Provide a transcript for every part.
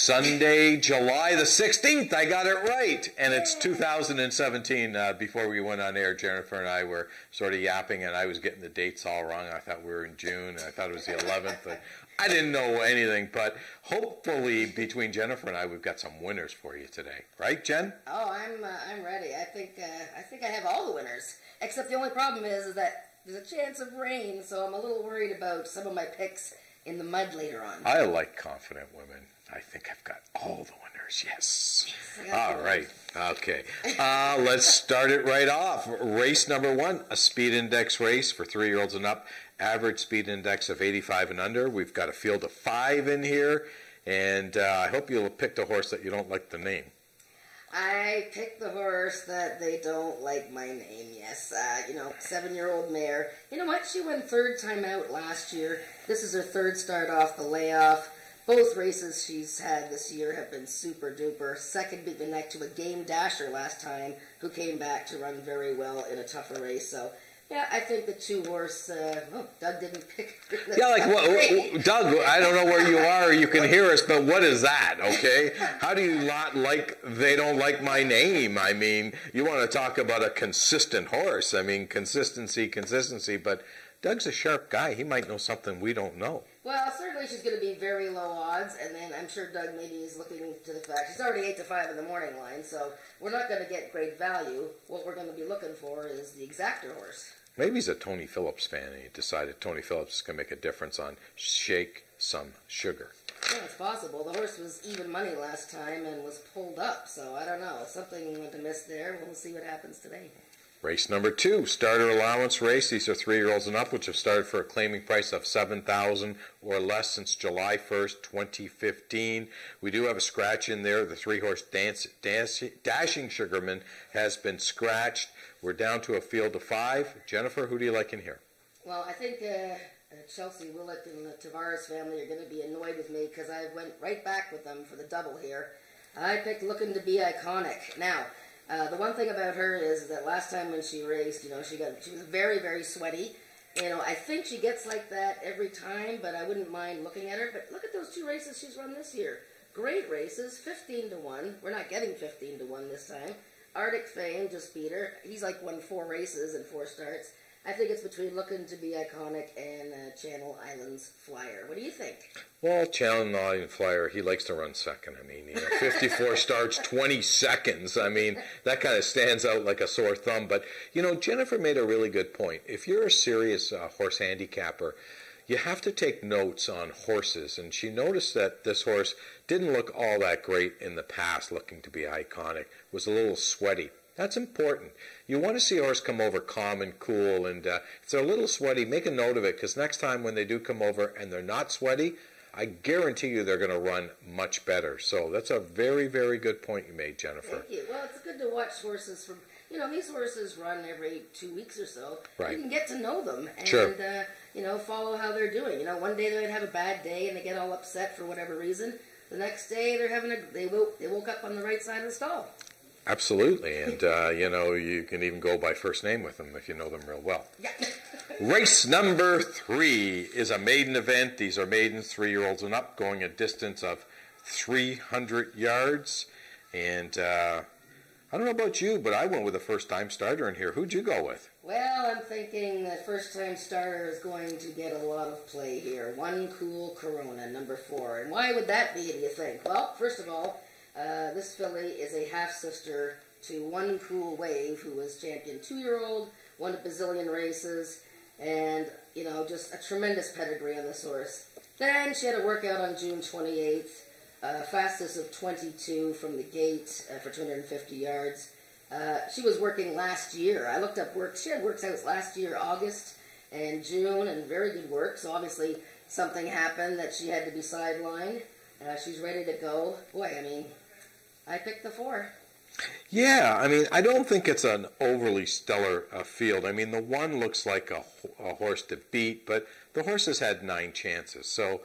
Sunday, July the 16th. I got it right. And it's 2017. Before we went on air, Jennifer and I were sort of yapping, and I was getting the dates all wrong. I thought we were in June. I thought it was the 11th. I didn't know anything. But hopefully, between Jennifer and I, we've got some winners for you today. Right, Jen? Oh, I'm ready. I think I have all the winners. Except the only problem is that there's a chance of rain, so I'm a little worried about some of my picks in the mud later on. I like confident women. I think I've got all the winners, yes. All right, okay. Let's start it right off. Race number 1, a speed index race for 3-year-olds and up. Average speed index of 85 and under. We've got a field of 5 in here, and I hope you'll pick a horse that you don't like the name. I picked the horse that they don't like my name, yes. 7-year-old mare. You know what? She went 3rd time out last year. This is her 3rd start off the layoff. Both races she's had this year have been super duper. 2nd beat the neck to a game dasher last time, who came back to run very well in a tougher race. So, yeah, I think the 2-horse, Doug didn't pick. Yeah, like, well, Doug, I don't know where you are or you can hear us, but what is that, okay? How do you not like, they don't like my name? I mean, you want to talk about a consistent horse. I mean, consistency, but Doug's a sharp guy. He might know something we don't know. Well, certainly she's going to be very low odds, and then I'm sure Doug maybe is looking to the fact she's already 8 to 5 in the morning line, so we're not going to get great value. What we're going to be looking for is the exactor horse. Maybe he's a Tony Phillips fan, and he decided Tony Phillips is going to make a difference on Shake Some Sugar. Yeah, it's possible. The horse was even money last time and was pulled up, so I don't know. Something went amiss there. We'll see what happens today. Race number 2, starter allowance race. These are 3-year-olds and up, which have started for a claiming price of $7,000 or less since July 1st, 2015. We do have a scratch in there. The 3-horse Dashing Sugarman has been scratched. We're down to a field of 5. Jennifer, who do you like in here? Well, I think Chelsey, Willick, and the Tavares family are going to be annoyed with me because I went right back with them for the double here. I picked Lookin to be iconic. Now, the one thing about her is that last time when she raced, she was very, very sweaty. I think she gets like that every time, but I wouldn't mind looking at her. But look at those 2 races she's run this year. Great races, 15 to 1. We're not getting 15 to 1 this time. Arctic Fame just beat her. He's like won 4 races and 4 starts. I think it's between Lookin to be iconic and Channel Islands Flyer. What do you think? Well, Channel Island Flyer, he likes to run second. I mean, 54 starts, 20 seconds. I mean, that kind of stands out like a sore thumb. But, Jennifer made a really good point. If you're a serious horse handicapper, you have to take notes on horses. And she noticed that this horse didn't look all that great in the past, looking to be iconic. Was a little sweaty. That's important. You want to see a horse come over calm and cool, and if they're a little sweaty, make a note of it, because next time when they do come over and they're not sweaty, I guarantee you they're going to run much better. So that's a very, very good point you made, Jennifer. Thank you. Well, it's good to watch horses from, these horses run every 2 weeks or so. Right. You can get to know them and, sure. Follow how they're doing. One day they might have a bad day and they get all upset for whatever reason. The next day they woke up on the right side of the stall. Absolutely, and you can even go by first name with them if you know them real well. Yeah. Race number 3 is a maiden event. These are maidens, 3-year-olds and up, going a distance of 300 yards. And I don't know about you, but I went with a first-time starter in here. Who'd you go with? Well, I'm thinking the first-time starter is going to get a lot of play here. One Kool Korona, number 4. And why would that be, do you think? Well, first of all, this filly is a half-sister to One Cool Wave, who was champion 2-year-old, won a bazillion races, and, just a tremendous pedigree on this horse. Then she had a workout on June 28th, fastest of 22 from the gate for 250 yards. She was working last year. I looked up work. She had works out last year, August and June, and very good work. So obviously something happened that she had to be sidelined. She's ready to go. Boy, I picked the 4. Yeah, I don't think it's an overly stellar field. The 1 looks like a horse to beat, but the horse has had 9 chances. So,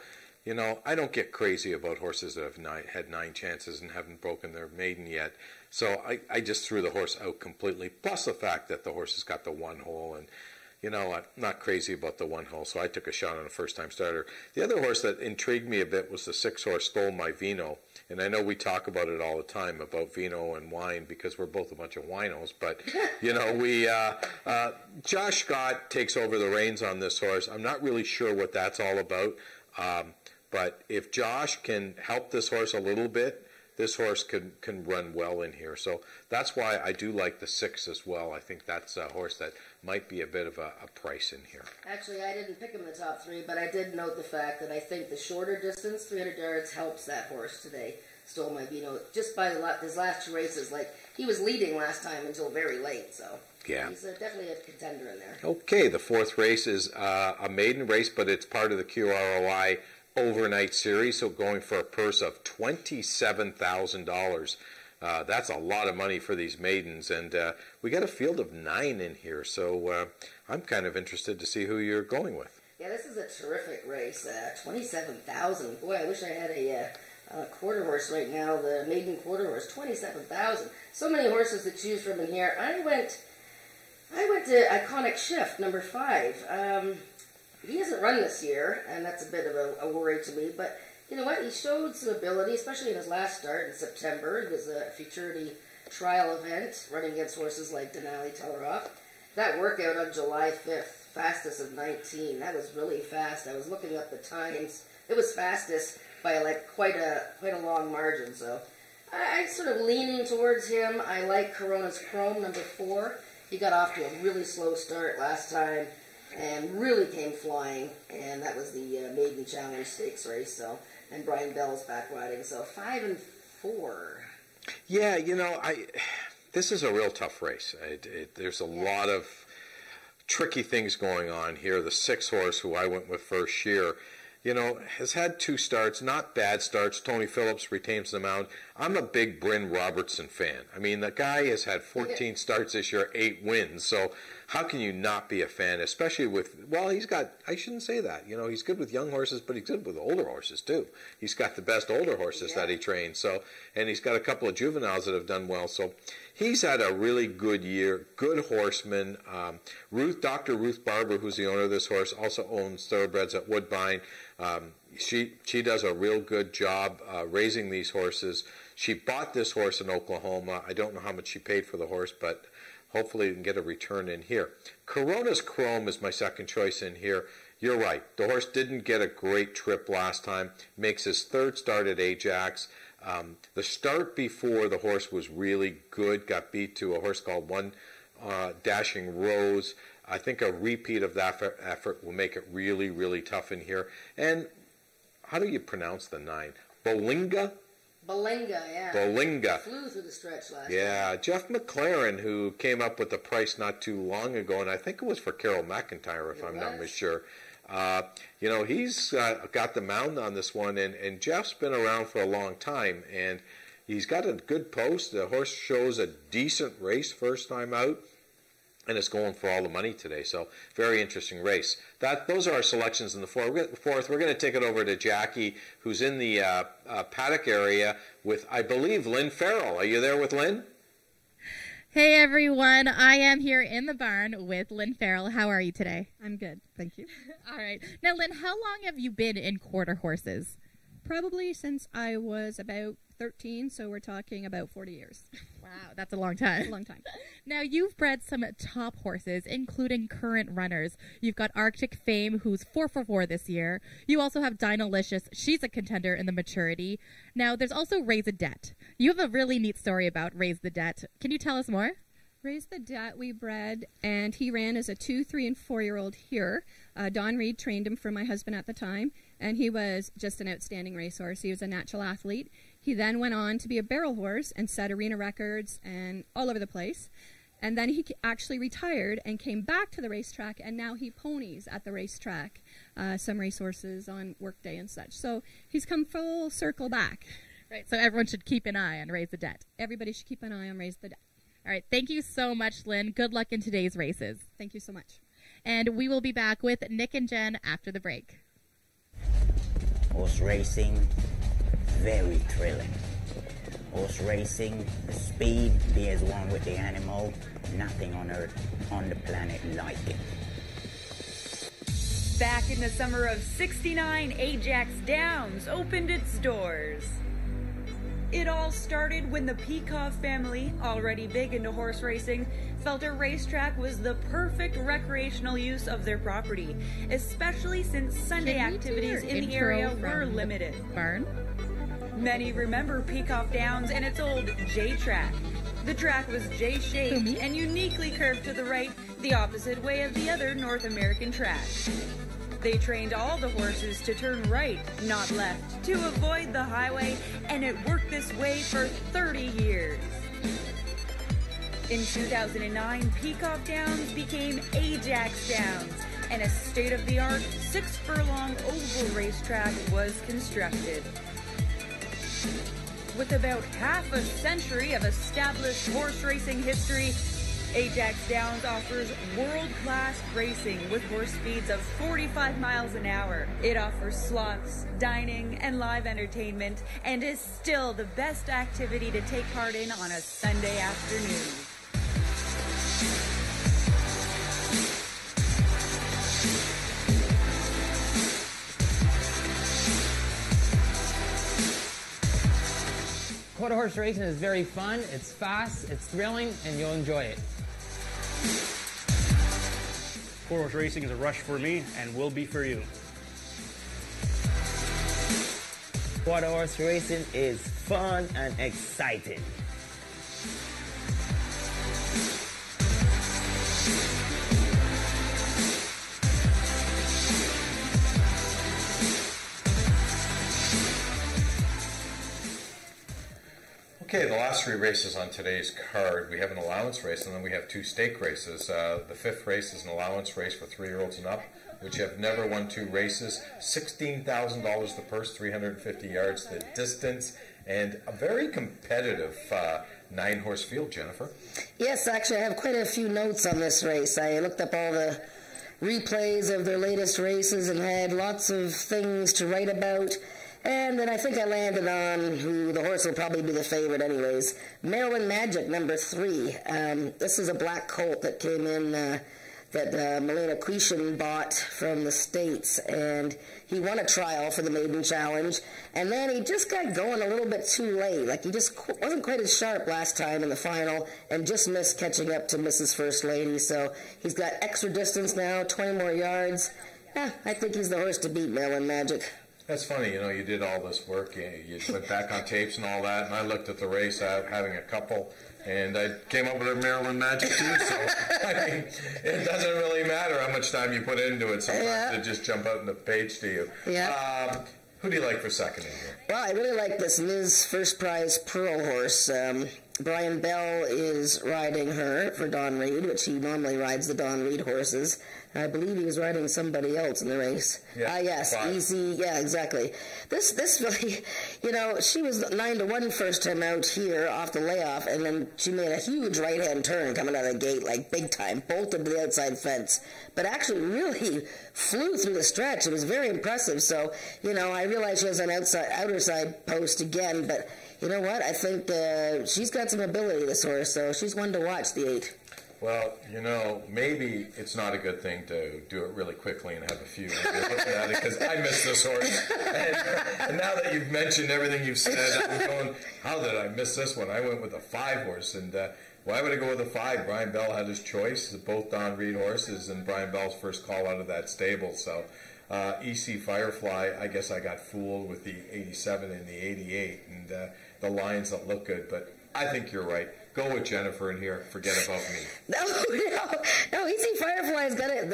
I don't get crazy about horses that have had 9 chances and haven't broken their maiden yet. So I just threw the horse out completely, plus the fact that the horse has got the 1 hole. And, you know, I'm not crazy about the one hole, so I took a shot on a first-time starter. The other horse that intrigued me a bit was the 6-horse Stole My Vino. And I know we talk about it all the time, about vino and wine, because we're both a bunch of winos. But, you know, Josh Scott takes over the reins on this horse. I'm not really sure what that's all about. But if Josh can help this horse a little bit, this horse can run well in here. So that's why I do like the 6 as well. I think that's a horse that might be a bit of a price in here. Actually, I didn't pick him in the top 3, but I did note the fact that I think the shorter distance, 300 yards, helps that horse today. Stole My Vino, just by his last 2 races. Like, he was leading last time until very late, so yeah, he's definitely a contender in there. Okay, the 4th race is a maiden race, but it's part of the QROI overnight series, so going for a purse of $27,000. That's a lot of money for these maidens, and we got a field of 9 in here, so I'm kind of interested to see who you're going with. Yeah, this is a terrific race. 27,000. Boy, I wish I had a quarter horse right now. The maiden quarter horse, 27,000. So many horses to choose from in here. I went to Iconic Shift, number 5. He hasn't run this year, and that's a bit of a worry to me, but you know what? He showed some ability, especially in his last start in September. It was a futurity trial event, running against horses like Denali Teleroff. That workout on July 5th, fastest of 19, that was really fast. I was looking up the times. It was fastest by like quite a long margin, so I'm sort of leaning towards him. I like Corona's Chrome, number 4. He got off to a really slow start last time and really came flying, and that was the Maiden Challenge Stakes race, so, and Brian Bell's back riding, so 5 and 4. Yeah, you know, this is a real tough race. There's a lot of tricky things going on here. The 6-horse, who I went with first, Shear, you know, has had 2 starts, not bad starts. Tony Phillips retains the mount. I'm a big Bryn Robertson fan. I mean, the guy has had 14 starts this year, 8 wins. So how can you not be a fan, especially with, well, he's got, I shouldn't say that. You know, he's good with young horses, but he's good with older horses, too. He's got the best older horses that he trains. So, and he's got a couple of juveniles that have done well. So he's had a really good year, good horseman. Dr. Ruth Barber, who's the owner of this horse, also owns thoroughbreds at Woodbine. She does a real good job raising these horses. She bought this horse in Oklahoma. I don't know how much she paid for the horse, but hopefully you can get a return in here. Corona's Chrome is my second choice in here. You're right. The horse didn't get a great trip last time. Makes his 3rd start at Ajax. The start before the horse was really good. Got beat to a horse called One Dashing Rose. I think a repeat of that effort will make it really, really tough in here. And how do you pronounce the 9? Bolinga? Bolinga, yeah. Bolinga. Flew through the stretch last Yeah, time. Jeff MacLaren, who came up with the price not too long ago, and I think it was for Carol McIntyre, if I'm not sure. You know, he's got the mound on this one, and Jeff's been around for a long time, and he's got a good post. The horse shows a decent race first time out, and it's going for all the money today. So very interesting race. Those are our selections in the 4th. We're going to take it over to Jackie, who's in the paddock area with, I believe, Lynn Farrell. Are you there with Lynn? Hey everyone, I am here in the barn with Lynn Farrell. How are you today? I'm good, thank you. All right. Now Lynn, how long have you been in quarter horses? Probably since I was about 13, so we're talking about 40 years. Wow, that's a long time. A long time. Now, you've bred some top horses, including current runners. You've got Arctic Fame, who's 4-for-4 this year. You also have Dynalicious. She's a contender in the maturity. Now, there's also Raise the Debt. You have a really neat story about Raise the Debt. Can you tell us more? Raise the Debt we bred, and he ran as a 2, 3, and 4-year-old here. Don Reed trained him for my husband at the time, and he was just an outstanding racehorse. He was a natural athlete. He then went on to be a barrel horse and set arena records and all over the place. And then he actually retired and came back to the racetrack, and now he ponies at the racetrack, some racehorses on workday and such. So he's come full circle back. Right, so everyone should keep an eye on Raise the Debt. Everybody should keep an eye on Raise the Debt. All right, thank you so much, Lynn. Good luck in today's races. Thank you so much. And we will be back with Nick and Jen after the break. Horse racing, very thrilling. Horse racing, the speed, be as one with the animal, nothing on earth, on the planet like it. Back in the summer of '69, Ajax Downs opened its doors. It all started when the Peacock family, already big into horse racing, felt a racetrack was the perfect recreational use of their property, especially since Sunday activities in the area were limited. Barn? Many remember Peacock Downs and its old J-track. The track was J-shaped and uniquely curved to the right, the opposite way of the other North American tracks. They trained all the horses to turn right, not left, to avoid the highway, and it worked this way for 30 years. In 2009, Peacock Downs became Ajax Downs, and a state-of-the-art 6-furlong oval racetrack was constructed. With about half a century of established horse racing history, Ajax Downs offers world-class racing with horse speeds of 45 miles an hour. It offers slots, dining, and live entertainment, and is still the best activity to take part in on a Sunday afternoon. Quarter horse racing is very fun, it's fast, it's thrilling, and you'll enjoy it. Quarter horse racing is a rush for me and will be for you. Quarter horse racing is fun and exciting. Okay, the last 3 races on today's card. We have an allowance race, and then we have 2 stake races. The 5th race is an allowance race for 3-year-olds and up, which have never won 2 races. $16,000 the purse, 350 yards the distance, and a very competitive 9-horse field, Jennifer. Yes, actually, I have quite a few notes on this race. I looked up all the replays of their latest races and had lots of things to write about. And then I think I landed on who the horse will probably be the favorite anyways. Maryland Magic, number 3. This is a black colt that came in that Milena Quishan bought from the States. And he won a trial for the maiden challenge. And then he just got going a little bit too late. Like, he just wasn't quite as sharp last time in the final and just missed catching up to Mrs. First Lady. So he's got extra distance now, 20 more yards. Yeah, I think he's the horse to beat, Maryland Magic. That's funny, you know, you did all this work, you went back on tapes and all that, and I looked at the race having a couple, and I came up with a Maryland Magic too, so, I mean, it doesn't really matter how much time you put into it, sometimes it just jump out in the page to you. Yeah. Who do you like for second in here? Well, I really like this Ms. First Prize Pearl horse. Brian Bell is riding her for Don Reed, which he normally rides the Don Reed horses. I believe he was riding somebody else in the race. Yeah, yes, Easy. Yeah, exactly. This really, you know, she was 9-1 first time out here off the layoff, and then she made a huge right-hand turn coming out of the gate, like big time, bolted to the outside fence, but actually really flew through the stretch. It was very impressive. So, you know, I realize she has an outer side post again, but you know what? I think she's got some ability, this horse, so she's one to watch, the 8. Well, you know, maybe it's not a good thing to do it really quickly and have a few looking at it, because I miss this horse. And now that you've mentioned everything you've said, I'm going, how did I miss this one? I went with a 5 horse, and why would I go with a 5? Brian Bell had his choice, both Don Reed horses, and Brian Bell's first call out of that stable. So EC Firefly, I guess I got fooled with the 87 and the 88, and the lines that look good, but I think you're right. Go with Jennifer in here. Forget about me. No, Easy Firefly's got it.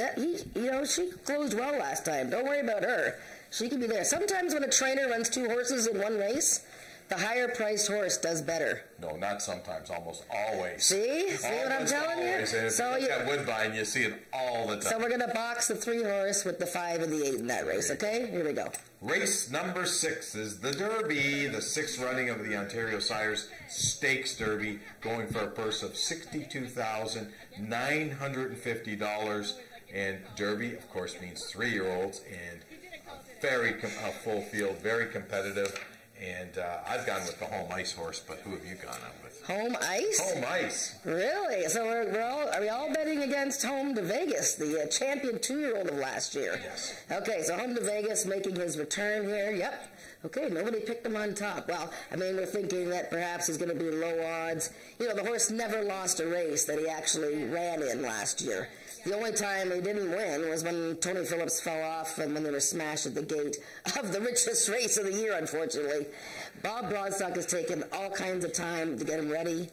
You know, she closed well last time. Don't worry about her. She can be there. Sometimes when a trainer runs 2 horses in one race, the higher-priced horse does better. No, not sometimes. Almost always. See what I'm telling you? And if you look at Woodbine, you see it all the time. So we're going to box the 3 horse with the 5 and the 8 in that race, okay? Here we go. Race number 6 is the Derby, the 6th running of the Ontario Sires Stakes Derby, going for a purse of $62,950. And Derby, of course, means 3-year-olds, and very full field, very competitive. And I've gone with the home ice horse, but who have you gone on with? Home ice? Home ice. Really? So are we all betting against Home to Vegas, the champion 2-year-old of last year? Yes. Okay, so Home to Vegas making his return here. Yep. Okay, nobody picked him on top. Well, I mean, we're thinking that perhaps he's going to be low odds. You know, the horse never lost a race that he actually ran in last year. The only time he didn't win was when Tony Phillips fell off and when they were smashed at the gate of the richest race of the year, unfortunately. Bob Broadstock has taken all kinds of time to get him ready.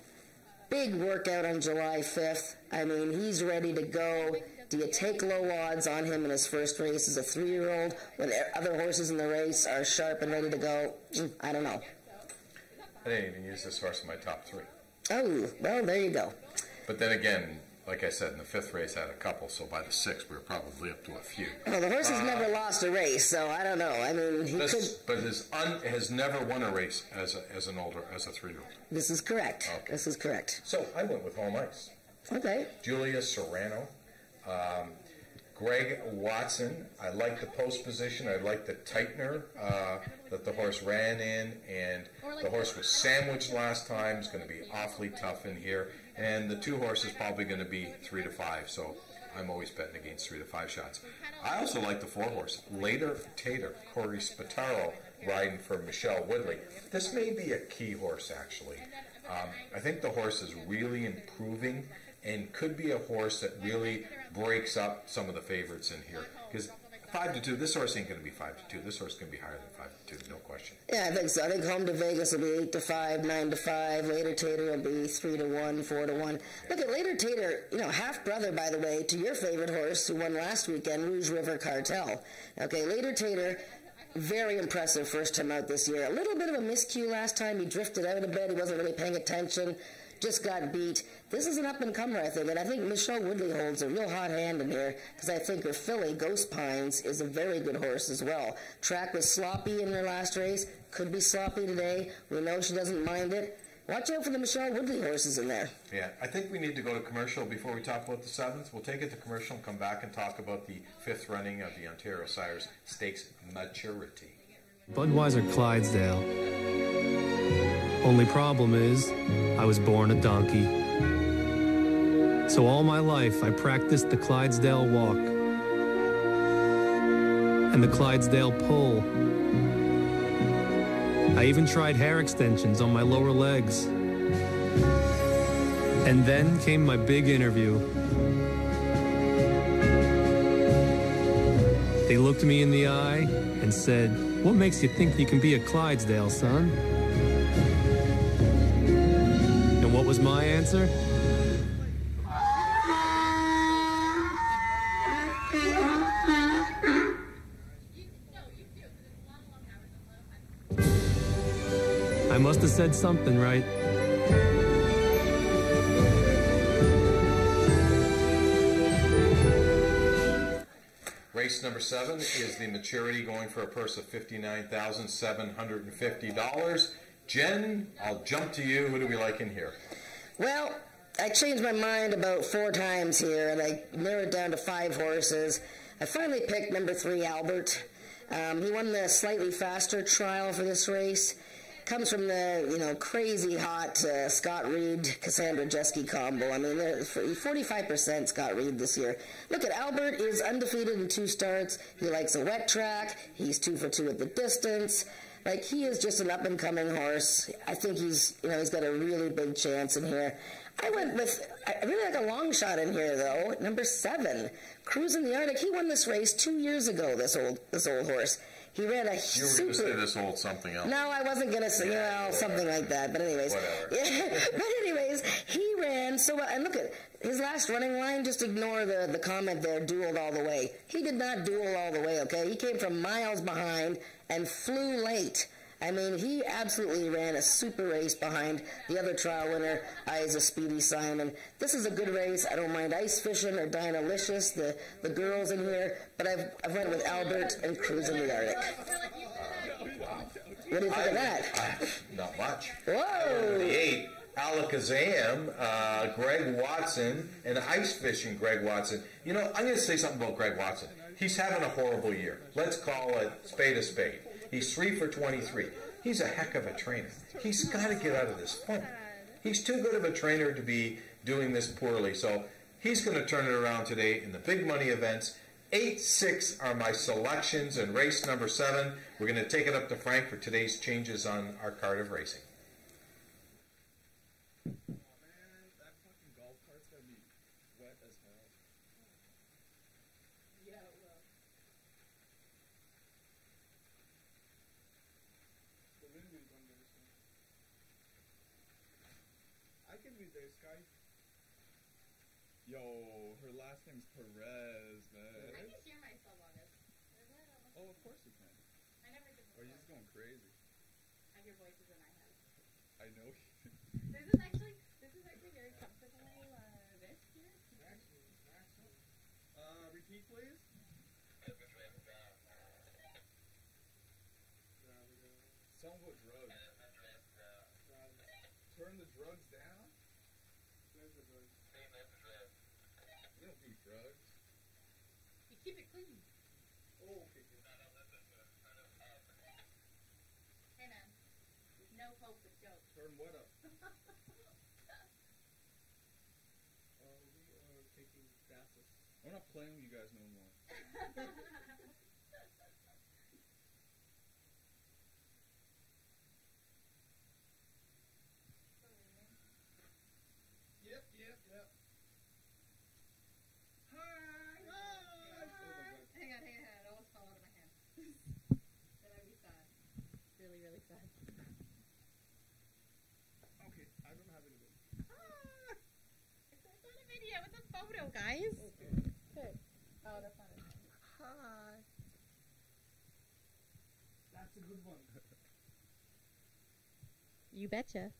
Big workout on July 5th. I mean, he's ready to go. Do you take low odds on him in his first race as a 3-year-old when other horses in the race are sharp and ready to go? I don't know. I didn't even use this horse in my top 3. Oh, well, there you go. But then again, like I said, in the 5th race I had a couple, so by the 6th we were probably up to a few. Well, the horse has never lost a race, so I don't know. I mean, he could... But has never won a race as a 3-year-old. This is correct. Okay. This is correct. So I went with Home Ice. Okay. Julia Serrano. Greg Watson. I like the post position. I like the tightener that the horse ran in, and the horse was sandwiched last time. It's going to be awfully tough in here, and the 2 horses probably going to be 3 to 5. So I'm always betting against 3 to 5 shots. I also like the 4 horse, Later Tater, Corey Spataro, riding for Michelle Woodley. This may be a key horse, actually. I think the horse is really improving and could be a horse that really breaks up some of the favorites in here. Because 5 to 2, this horse ain't going to be 5 to 2. This horse is going to be higher than 5 to 2, no question. Yeah, I think so. I think Home to Vegas will be 8 to 5, 9 to 5. Later Tater will be 3 to 1, 4 to 1. Look at Later Tater, you know, half brother, by the way, to your favorite horse who won last weekend, Rouge River Cartel. Okay, Later Tater, very impressive first time out this year. A little bit of a miscue last time. He drifted out a bit. He wasn't really paying attention. Just got beat. This is an up-and-comer, I think, and I think Michelle Woodley holds a real hot hand in here because I think her filly, Ghost Pines, is a very good horse as well. Track was sloppy in her last race. Could be sloppy today. We know she doesn't mind it. Watch out for the Michelle Woodley horses in there. Yeah, I think we need to go to commercial before we talk about the 7th. We'll take it to commercial and come back and talk about the 5th running of the Ontario Sires Stakes maturity. Budweiser Clydesdale. Only problem is, I was born a donkey. So all my life, I practiced the Clydesdale walk and the Clydesdale pull. I even tried hair extensions on my lower legs. And then came my big interview. They looked me in the eye and said, "What makes you think you can be a Clydesdale, son?" And what was my answer? I must have said something right. Race number 7 is the maturity, going for a purse of $59,750. Jen, I'll jump to you. Who do we like in here? Well, I changed my mind about 4 times here, and I narrowed it down to 5 horses. I finally picked number 3, Albert. He won the slightly faster trial for this race. Comes from the, crazy hot Scott Reed, Cassandra Jeschke combo. I mean, 45% Scott Reed this year. Look at Albert is undefeated in 2 starts. He likes a wet track. He's 2 for 2 at the distance. Like, he is just an up-and-coming horse. I think he's got a really big chance in here. I really like a long shot in here, though. Number 7, Cruising the Arctic. He won this race 2 years ago, this old horse. He ran a You were going to say this old something else. No, I wasn't going to say, something like that. But anyways. Whatever. But anyways, he ran so well. And look at his last running line. Just ignore the comment there, dueled all the way. He did not duel all the way, okay? He came from miles behind and flew late. I mean, he absolutely ran a super race behind the other trial winner, Isa Speedy Simon. This is a good race. I don't mind Ice Fishing or Dynalicious, the girls in here, but I've went with Albert and Cruising the Arctic. Wow. What do you think of that? Not much. Whoa! The 8, Alakazam, Greg Watson, and Ice Fishing Greg Watson. I'm going to say something about Greg Watson. He's having a horrible year. Let's call it spade a spade. He's 3 for 23. He's a heck of a trainer. He's got to get out of this funk. He's too good of a trainer to be doing this poorly. So he's going to turn it around today in the big money events. 8-6 are my selections in race number 7. We're going to take it up to Frank for today's changes on our card of racing. Yo, her last name's Perez, man. I can hear myself on this. Oh, of course you can. I never did. Or you're just going crazy. I hear voices in my head. I know. This is actually very comfortable. This here. Repeat, please. Some with drugs. Turn the drugs down. You don't do drugs. You keep it clean. Oh, okay. Hey man, there's no hope with jokes. Turn what up? We are taking Dashin. I'm not playing with you guys no more. Yep. Hi. Hang on. It almost fell out of my hand. Then I'd be sad. Really, really sad. Okay, I don't have anything. It's not a video, it's a photo, guys. Okay. Oh, that's not it. Hi. That's a good one. You betcha.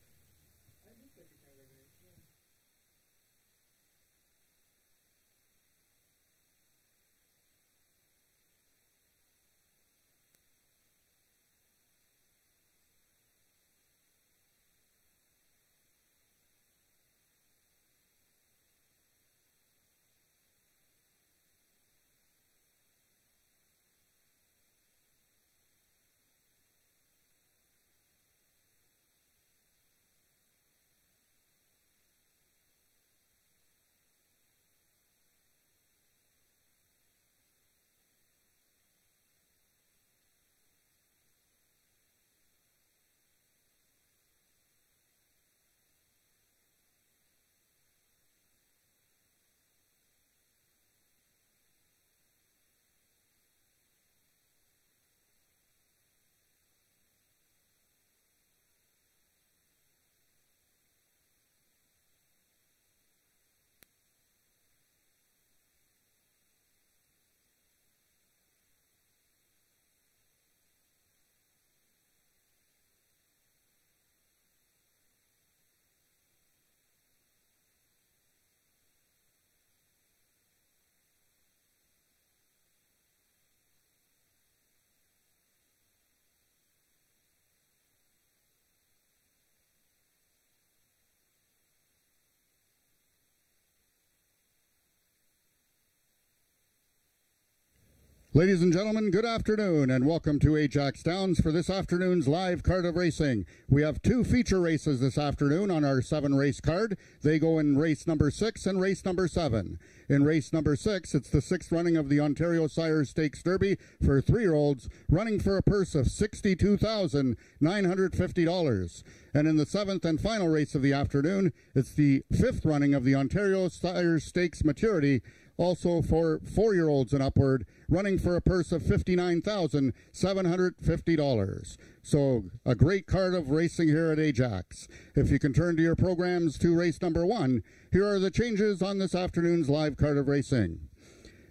Ladies and gentlemen, good afternoon and welcome to Ajax Downs for this afternoon's live card of racing. We have 2 feature races this afternoon on our 7-race card. They go in race number 6 and race number 7. In race number 6, it's the 6th running of the Ontario Sires Stakes Derby for 3-year-olds, running for a purse of $62,950. And in the 7th and final race of the afternoon, it's the 5th running of the Ontario Sires Stakes Maturity, also for 4-year-olds and upward, running for a purse of $59,750. So a great card of racing here at Ajax. If you can turn to your programs to race number 1, here are the changes on this afternoon's live card of racing.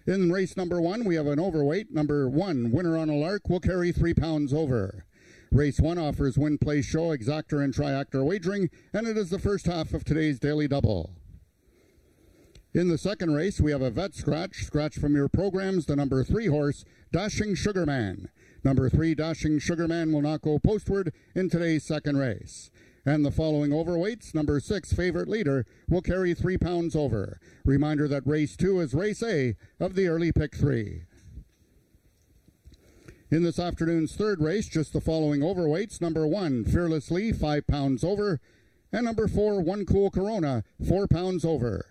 In race number 1, we have an overweight. Number 1, Winner on a Lark, will carry 3 pounds over. Race 1 offers win, play, show, exactor, and triactor wagering, and it is the first half of today's daily double. In the second race, we have a vet scratch from your programs, the number 3 horse, Dashing Sugarman. Number 3, Dashing Sugarman, will not go postward in today's second race. And the following overweights, number 6, Favorite Leader, will carry 3 pounds over. Reminder that race 2 is race A of the early pick 3. In this afternoon's third race, just the following overweights, number 1, Fearlesslee, 5 pounds over. And number 4, One Cool Korona, 4 pounds over.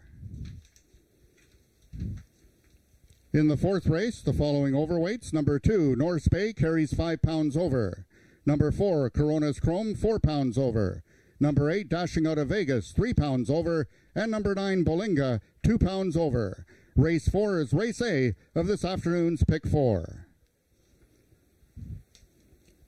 In the 4th race, the following overweights. Number 2, Norse carries 5 pounds over. Number 4, Corona's Chrome, 4 pounds over. Number 8, Dashing Out of Vegas, 3 pounds over. And number 9, Bolinga, 2 pounds over. Race 4 is Race A of this afternoon's Pick 4.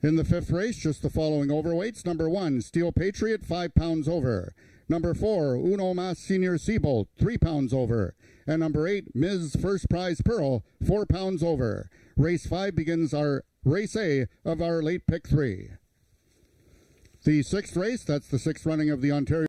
In the 5th race, just the following overweights. Number 1, Steel Patriot, 5 pounds over. Number 4, Uno Mas Senior Seabolt, 3 pounds over. And number 8, Ms. First Prize Pearl, 4 pounds over. Race 5 begins our Race A of our late Pick 3. The 6th race, that's the 6th running of the Ontario